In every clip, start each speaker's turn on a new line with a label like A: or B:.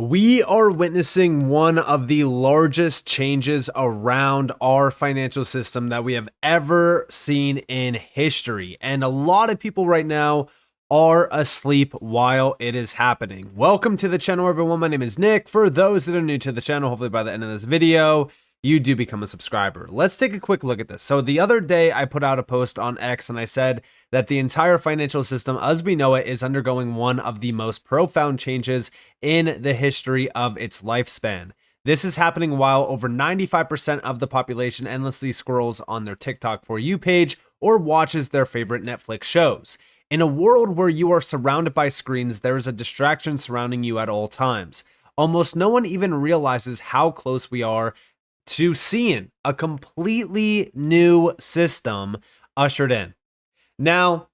A: We are witnessing one of the largest changes around our financial system that we have ever seen in history. And a lot of people right now are asleep while it is happening. Welcome to the channel, everyone. My name is Nick. For those that are new to the channel, hopefully by the end of this video, you do become a subscriber. Let's take a quick look at this. So the other day I put out a post on X and I said that the entire financial system as we know it is undergoing one of the most profound changes in the history of its lifespan. This is happening while over 95% of the population endlessly scrolls on their TikTok For You page or watches their favorite Netflix shows. In a world where you are surrounded by screens, there is a distraction surrounding you at all times. Almost no one even realizes how close we are to seeing a completely new system ushered in. Now,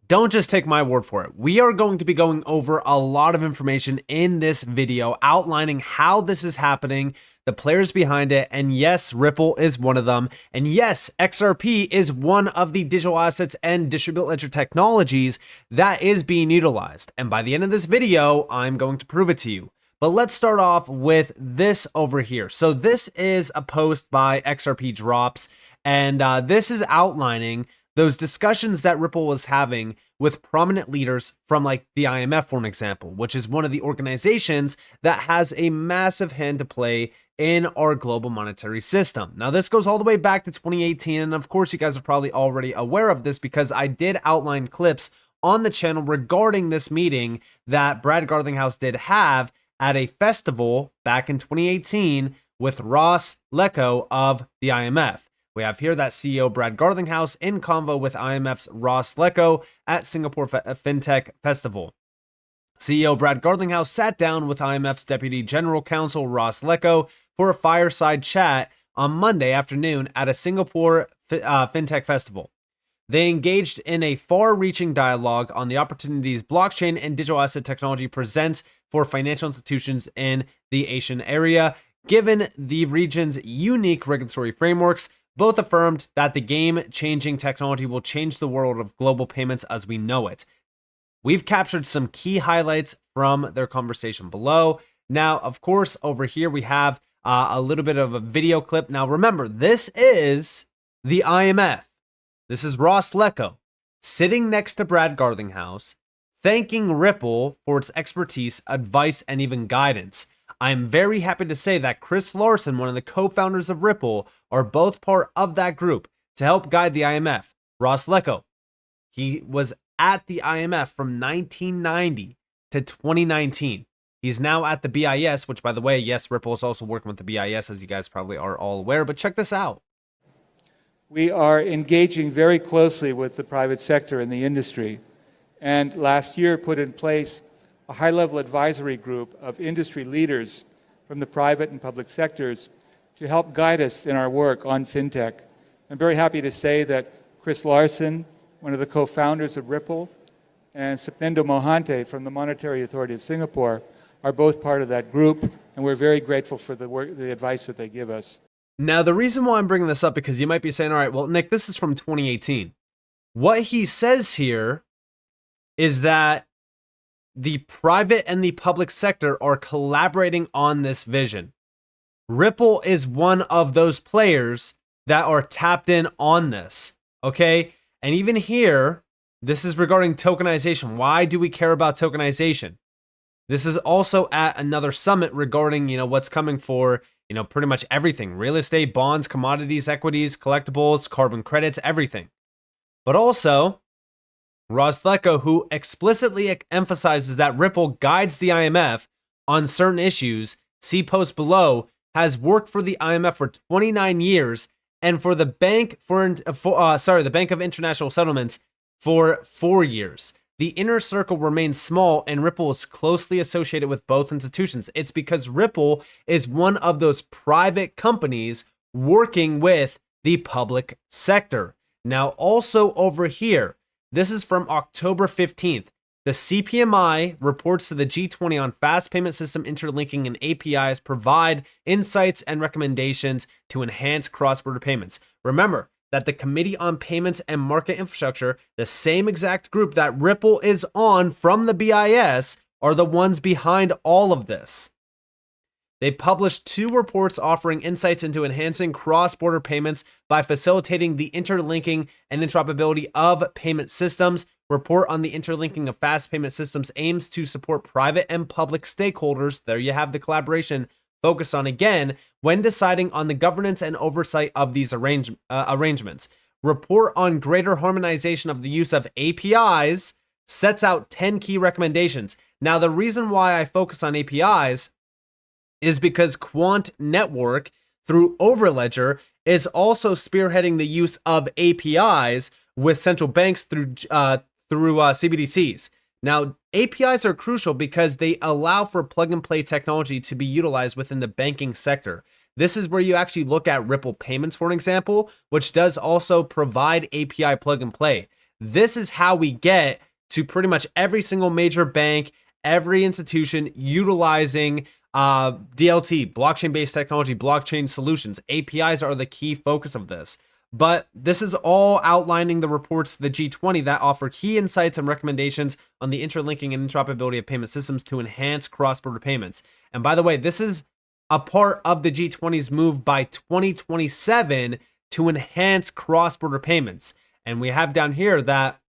A: don't just take my word for it. We are going to be going over a lot of information in this video outlining how this is happening, the players behind it, and yes, Ripple is one of them, and yes, XRP is one of the digital assets and distributed ledger technologies that is being utilized. And by the end of this video, I'm going to prove it to you. But let's start off with this over here. So this is a post by XRP Drops, and this is outlining those discussions that Ripple was having with prominent leaders from like the IMF, for an example, which is one of the organizations that has a massive hand to play in our global monetary system. Now, this goes all the way back to 2018, and of course, you guys are probably already aware of this because I did outline clips on the channel regarding this meeting that Brad Garlinghouse did have at a festival back in 2018 with Ross Lecco of the IMF. We have here that CEO Brad Garlinghouse in convo with IMF's Ross Lecco at Singapore FinTech Festival. CEO Brad Garlinghouse sat down with IMF's Deputy General Counsel Ross Lecco for a fireside chat on Monday afternoon at a Singapore FinTech Festival. They engaged in a far-reaching dialogue on the opportunities blockchain and digital asset technology presents for financial institutions in the Asian area. Given the region's unique regulatory frameworks, both affirmed that the game-changing technology will change the world of global payments as we know it. We've captured some key highlights from their conversation below. Now, of course, over here we have a little bit of a video clip. Now, remember, this is the IMF. This is Ross Lecco sitting next to Brad Garlinghouse, thanking Ripple for its expertise, advice, and even guidance. I'm very happy to say that Chris Larsen, one of the co-founders of Ripple, are both part of that group to help guide the IMF. Ross Lecco, he was at the IMF from 1990 to 2019. He's now at the BIS, which, by the way, yes, Ripple is also working with the BIS, as you guys probably are all aware, but check this out.
B: We are engaging very closely with the private sector and the industry, and last year put in place a high-level advisory group of industry leaders from the private and public sectors to help guide us in our work on fintech. I'm very happy to say that Chris Larsen, one of the co-founders of Ripple, and Sapnendo Mohante from the Monetary Authority of Singapore are both part of that group, and we're very grateful for the work, the advice that they give us.
A: Now, the reason why I'm bringing this up, because you might be saying, all right, well, Nick, this is from 2018. What he says here is that the private and the public sector are collaborating on this vision. Ripple is one of those players that are tapped in on this, okay? And even here, this is regarding tokenization. Why do we care about tokenization? This is also at another summit regarding, what's coming for pretty much everything: real estate, bonds, commodities, equities, collectibles, carbon credits, everything. But also, Ross Lecco, who explicitly emphasizes that Ripple guides the IMF on certain issues, see post below, has worked for the IMF for 29 years and for the Bank the Bank of International Settlements for 4 years. The inner circle remains small, and Ripple is closely associated with both institutions. It's because Ripple is one of those private companies working with the public sector. Now, also over here, this is from October 15th. The CPMI reports to the G20 on fast payment system interlinking and APIs provide insights and recommendations to enhance cross-border payments. Remember that the Committee on Payments and Market Infrastructure, the same exact group that Ripple is on from the BIS, are the ones behind all of this. They published 2 reports offering insights into enhancing cross-border payments by facilitating the interlinking and interoperability of payment systems. Report on the interlinking of fast payment systems aims to support private and public stakeholders. There you have the collaboration focused on again when deciding on the governance and oversight of these arrangements. Report on greater harmonization of the use of APIs sets out 10 key recommendations. Now, the reason why I focus on APIs is because Quant Network through Overledger is also spearheading the use of APIs with central banks through CBDCs. Now, APIs are crucial because they allow for plug-and-play technology to be utilized within the banking sector. This is where you actually look at Ripple Payments, for an example, which does also provide API plug-and-play. This is how we get to pretty much every single major bank, every institution utilizing DLT, blockchain-based technology, blockchain solutions. APIs are the key focus of this. But this is all outlining the reports to the G20 that offer key insights and recommendations on the interlinking and interoperability of payment systems to enhance cross-border payments. And by the way, this is a part of the G20's move by 2027 to enhance cross-border payments. And we have down here that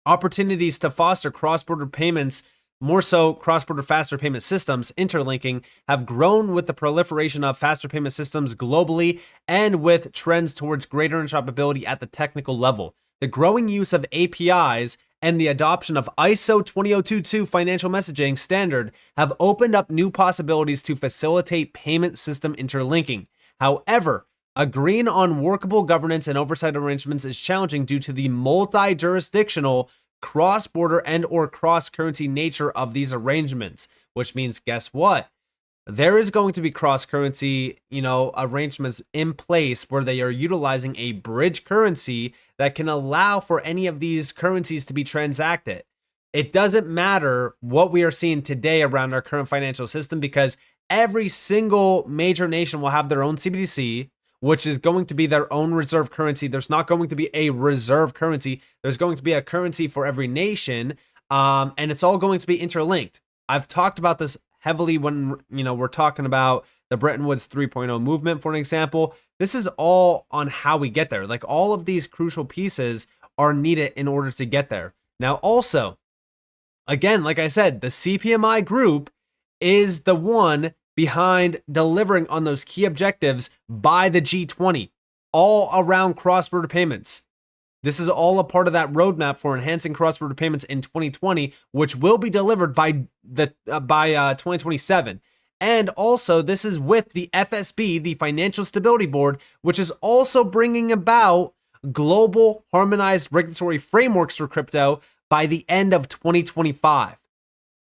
A: opportunities to foster cross-border payments, more so cross-border faster payment systems, interlinking, have grown with the proliferation of faster payment systems globally and with trends towards greater interoperability at the technical level. The growing use of APIs and the adoption of ISO 20022 financial messaging standard have opened up new possibilities to facilitate payment system interlinking. However, agreeing on workable governance and oversight arrangements is challenging due to the multi-jurisdictional, cross-border and or cross-currency nature of these arrangements, which means, guess what? There is going to be cross-currency, arrangements in place where they are utilizing a bridge currency that can allow for any of these currencies to be transacted. It doesn't matter what we are seeing today around our current financial system because every single major nation will have their own CBDC, which is going to be their own reserve currency. There's not going to be a reserve currency. There's going to be a currency for every nation, and it's all going to be interlinked. I've talked about this heavily when we're talking about the Bretton Woods 3.0 movement, for an example. This is all on how we get there. Like, all of these crucial pieces are needed in order to get there. Now, also, again, like I said, the CPMI group is the one behind delivering on those key objectives by the G20, all around cross-border payments. This is all a part of that roadmap for enhancing cross-border payments in 2020, which will be delivered by 2027. And also, this is with the FSB, the Financial Stability Board, which is also bringing about global harmonized regulatory frameworks for crypto by the end of 2025.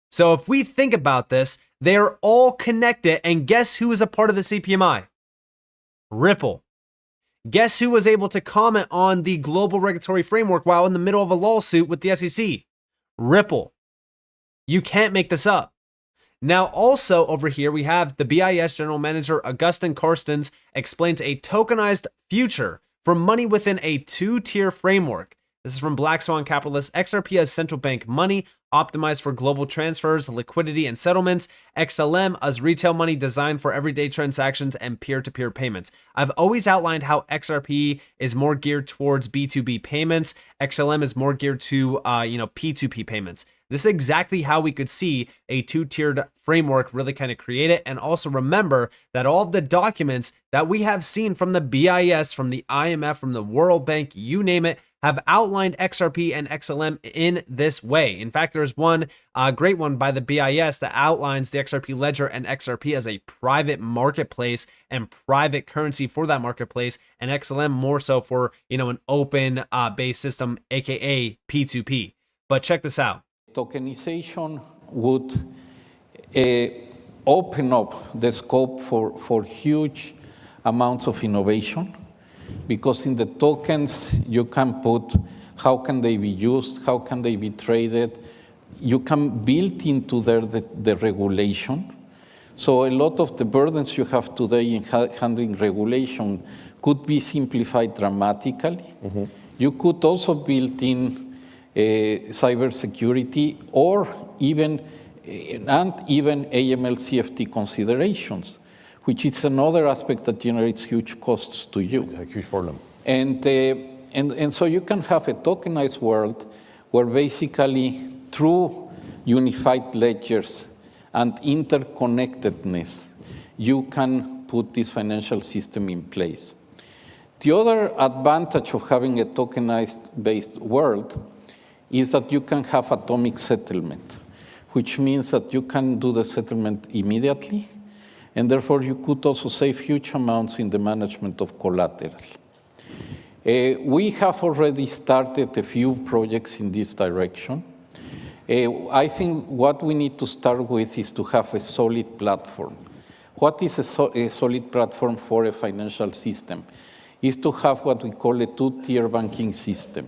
A: So if we think about this, they are all connected, and guess who is a part of the CPMI? Ripple. Guess who was able to comment on the global regulatory framework while in the middle of a lawsuit with the SEC? Ripple. You can't make this up. Now, also over here, we have the BIS General Manager Augustin Carstens explains a tokenized future for money within a 2-tier framework. This is from Black Swan Capitalist. XRP as central bank money, optimized for global transfers, liquidity, and settlements. XLM as retail money designed for everyday transactions and peer-to-peer payments. I've always outlined how XRP is more geared towards B2B payments. XLM is more geared to, P2P payments. This is exactly how we could see a 2-tiered framework really kind of create it. And also remember that all of the documents that we have seen from the BIS, from the IMF, from the World Bank, you name it, have outlined XRP and XLM in this way. In fact, there's one great one by the BIS that outlines the XRP ledger and XRP as a private marketplace and private currency for that marketplace, and XLM more so for, an open based system, aka P2P. But check this out.
C: Tokenization would open up the scope for huge amounts of innovation, because in the tokens you can put how can they be used, how can they be traded. You can build into there the regulation. So a lot of the burdens you have today in handling regulation could be simplified dramatically. Mm-hmm. You could also build in cybersecurity or even and even AML-CFT considerations, which is another aspect that generates huge costs to you.
D: It's a huge problem.
C: And so you can have a tokenized world where basically through unified ledgers and interconnectedness, you can put this financial system in place. The other advantage of having a tokenized-based world is that you can have atomic settlement, which means that you can do the settlement immediately, and therefore you could also save huge amounts in the management of collateral. We have already started a few projects in this direction. I think what we need to start with is to have a solid platform. What is a solid platform for a financial system? Is to have what we call a two-tier banking system.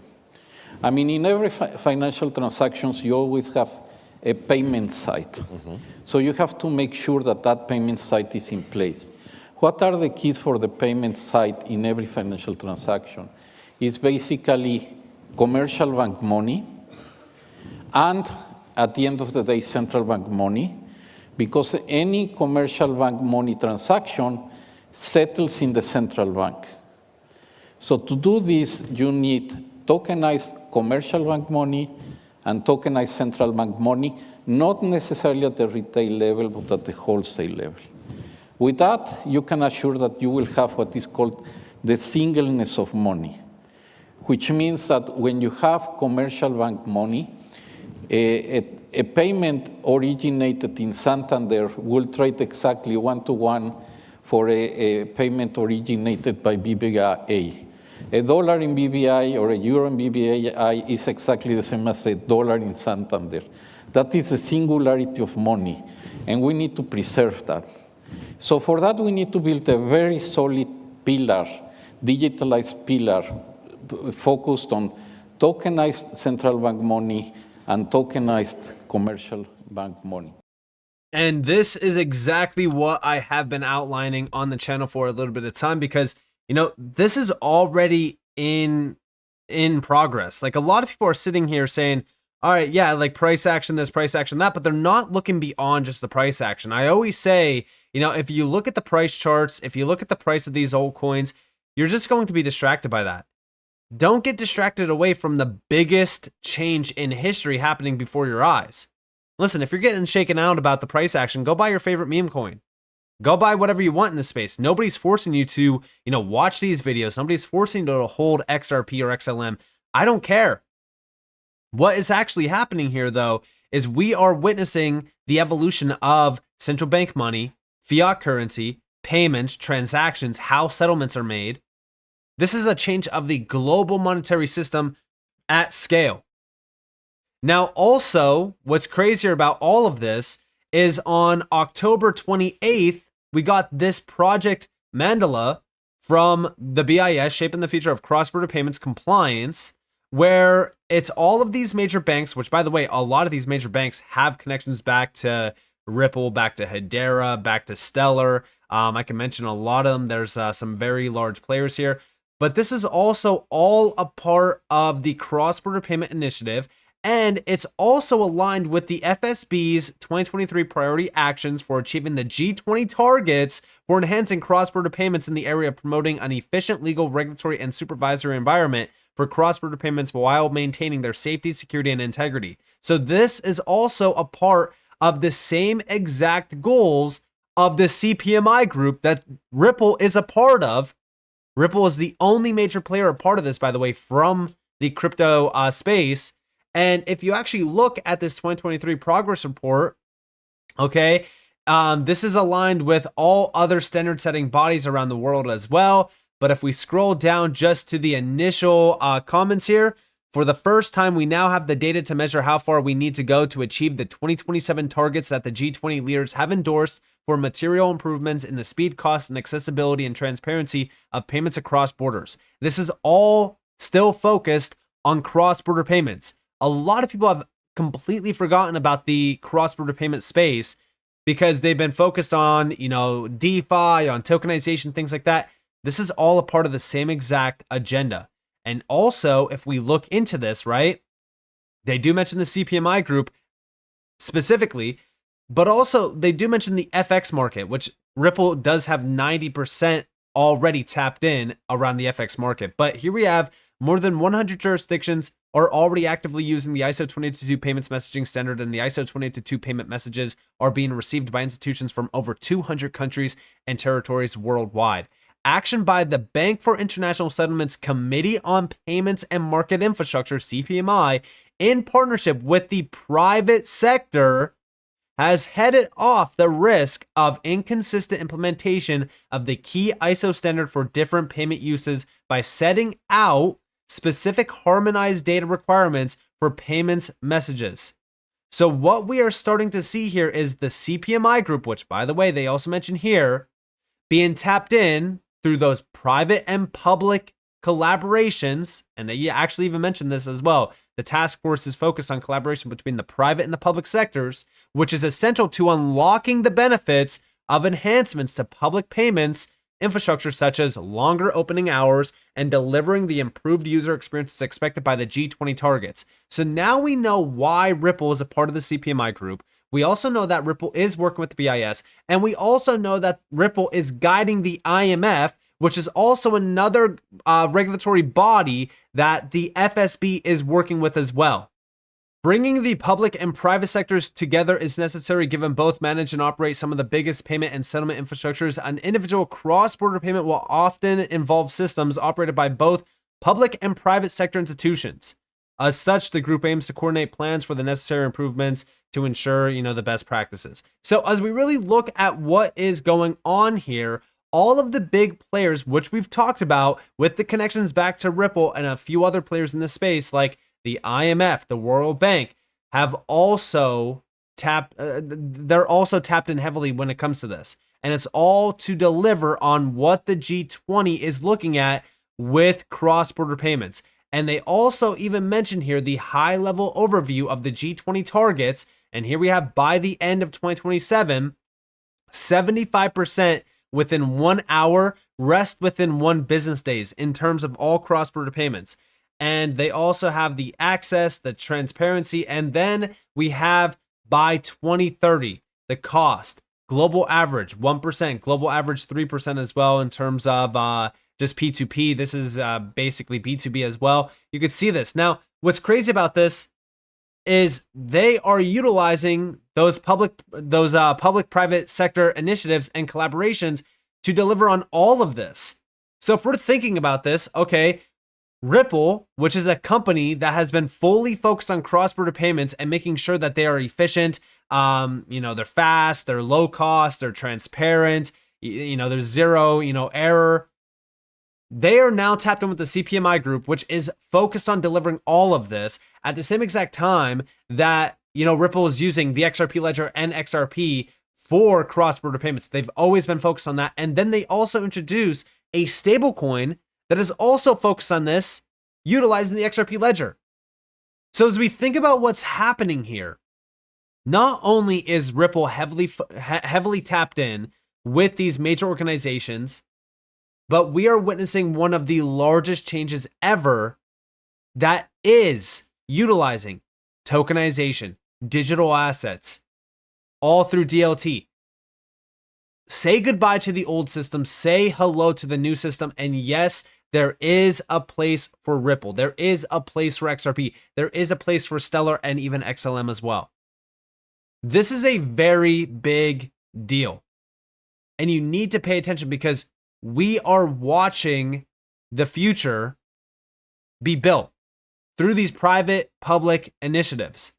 C: I mean, in every financial transactions, you always have a payment side. Mm-hmm. So you have to make sure that that payment side is in place. What are the keys for the payment side in every financial transaction? It's basically commercial bank money, and at the end of the day, central bank money, because any commercial bank money transaction settles in the central bank. So to do this, you need tokenized commercial bank money and tokenized central bank money, not necessarily at the retail level, but at the wholesale level. With that, you can assure that you will have what is called the singleness of money, which means that when you have commercial bank money, a payment originated in Santander will trade exactly one-to-one for a payment originated by BBI. A dollar in BBI or a euro in BBI is exactly the same as a dollar in Santander. That is a singularity of money, and we need to preserve that. So for that, we need to build a very solid pillar, digitalized pillar, focused on tokenized central bank money and tokenized commercial bank money.
A: And this is exactly what I have been outlining on the channel for a little bit of time, because, you know, this is already in progress. Like, a lot of people are sitting here saying, all right, yeah, like price action this, price action that, but they're not looking beyond just the price action. I always say, you know, if you look at the price charts, if you look at the price of these altcoins, you're just going to be distracted by that. Don't get distracted away from the biggest change in history happening before your eyes. Listen, if you're getting shaken out about the price action, go buy your favorite meme coin. Go buy whatever you want in this space. Nobody's forcing you to, you know, watch these videos. Nobody's forcing you to hold XRP or XLM. I don't care. What is actually happening here, though, is we are witnessing the evolution of central bank money, fiat currency, payments, transactions, how settlements are made. This is a change of the global monetary system at scale. Now, also, what's crazier about all of this is on October 28th, we got this project Mandala from the BIS, Shaping the Future of Cross-Border Payments Compliance, where it's all of these major banks, which, by the way, a lot of these major banks have connections back to Ripple, back to Hedera, back to Stellar. I can mention a lot of them. There's some very large players here. But this is also all a part of the Cross-Border Payment Initiative, and it's also aligned with the FSB's 2023 priority actions for achieving the G20 targets for enhancing cross-border payments in the area of promoting an efficient legal, regulatory, and supervisory environment for cross-border payments while maintaining their safety, security, and integrity. So this is also a part of the same exact goals of the CPMI group that Ripple is a part of. Ripple is the only major player a part of this, by the way, from the crypto space. And if you actually look at this 2023 progress report, okay, this is aligned with all other standard setting bodies around the world as well. But if we scroll down just to the initial comments here, for the first time, we now have the data to measure how far we need to go to achieve the 2027 targets that the G20 leaders have endorsed for material improvements in the speed, cost, and accessibility and transparency of payments across borders. This is all still focused on cross-border payments. A lot of people have completely forgotten about the cross-border payment space because they've been focused on, you know, DeFi, on tokenization, things like that. This is all a part of the same exact agenda. And also, if we look into this, right, they do mention the CPMI group specifically, But also, they do mention the FX market, which Ripple does have 90% already tapped in around the FX market. But here we have more than 100 jurisdictions are already actively using the ISO 20022 payments messaging standard, and the ISO 20022 payment messages are being received by institutions from over 200 countries and territories worldwide. Action by the Bank for International Settlements Committee on Payments and Market Infrastructure, CPMI, in partnership with the private sector, has headed off the risk of inconsistent implementation of the key ISO standard for different payment uses by setting out specific harmonized data requirements for payments messages. So what we are starting to see here is the CPMI group, which, by the way, they also mention here, being tapped in through those private and public collaborations. And they actually even mentioned this as well. The task force is focused on collaboration between the private and the public sectors, which is essential to unlocking the benefits of enhancements to public payments infrastructure, such as longer opening hours and delivering the improved user experiences expected by the G20 targets. So now we know why Ripple is a part of the CPMI group. We also know that Ripple is working with the BIS, and we also know that Ripple is guiding the IMF, which is also another regulatory body that the FSB is working with as well. Bringing the public and private sectors together is necessary, given both manage and operate some of the biggest payment and settlement infrastructures. An individual cross-border payment will often involve systems operated by both public and private sector institutions. As such, the group aims to coordinate plans for the necessary improvements to ensure, the best practices. So as we really look at what is going on here, all of the big players, which we've talked about with the connections back to Ripple and a few other players in this space, like the IMF, the World Bank, have also they're also tapped in heavily when it comes to this. And it's all to deliver on what the G20 is looking at with cross-border payments. And they also even mention here the high-level overview of the G20 targets. And here we have, by the end of 2027, 75% within 1 hour, rest within 1 business days in terms of all cross-border payments. And they also have the access, the transparency, and then we have by 2030, the cost, global average 1%, global average 3% as well in terms of just P2P. This is basically B2B as well. You could see this. Now, what's crazy about this is they are utilizing those public-private sector initiatives and collaborations to deliver on all of this. So if we're thinking about this, okay, Ripple, which is a company that has been fully focused on cross-border payments and making sure that they are efficient, they're fast, they're low cost, they're transparent, there's zero, error. They are now tapped in with the CPMI group, which is focused on delivering all of this at the same exact time that, Ripple is using the XRP ledger and XRP for cross-border payments. They've always been focused on that. And then they also introduce a stablecoin that is also focused on this, utilizing the XRP ledger. So as we think about what's happening here, not only is Ripple heavily tapped in with these major organizations, but we are witnessing one of the largest changes ever that is utilizing tokenization, digital assets, all through DLT. Say goodbye to the old system, say hello to the new system, and yes, there is a place for Ripple. There is a place for XRP. There is a place for Stellar and even XLM as well. This is a very big deal. And you need to pay attention because we are watching the future be built through these private public initiatives.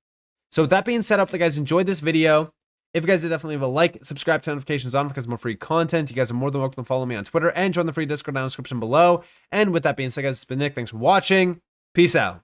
A: So with that being said, I hope you guys enjoyed this video. If you guys did, definitely leave a like, subscribe to notifications on because more free content. You guys are more than welcome to follow me on Twitter and join the free Discord down in the description below. And with that being said, guys, it's been Nick. Thanks for watching. Peace out.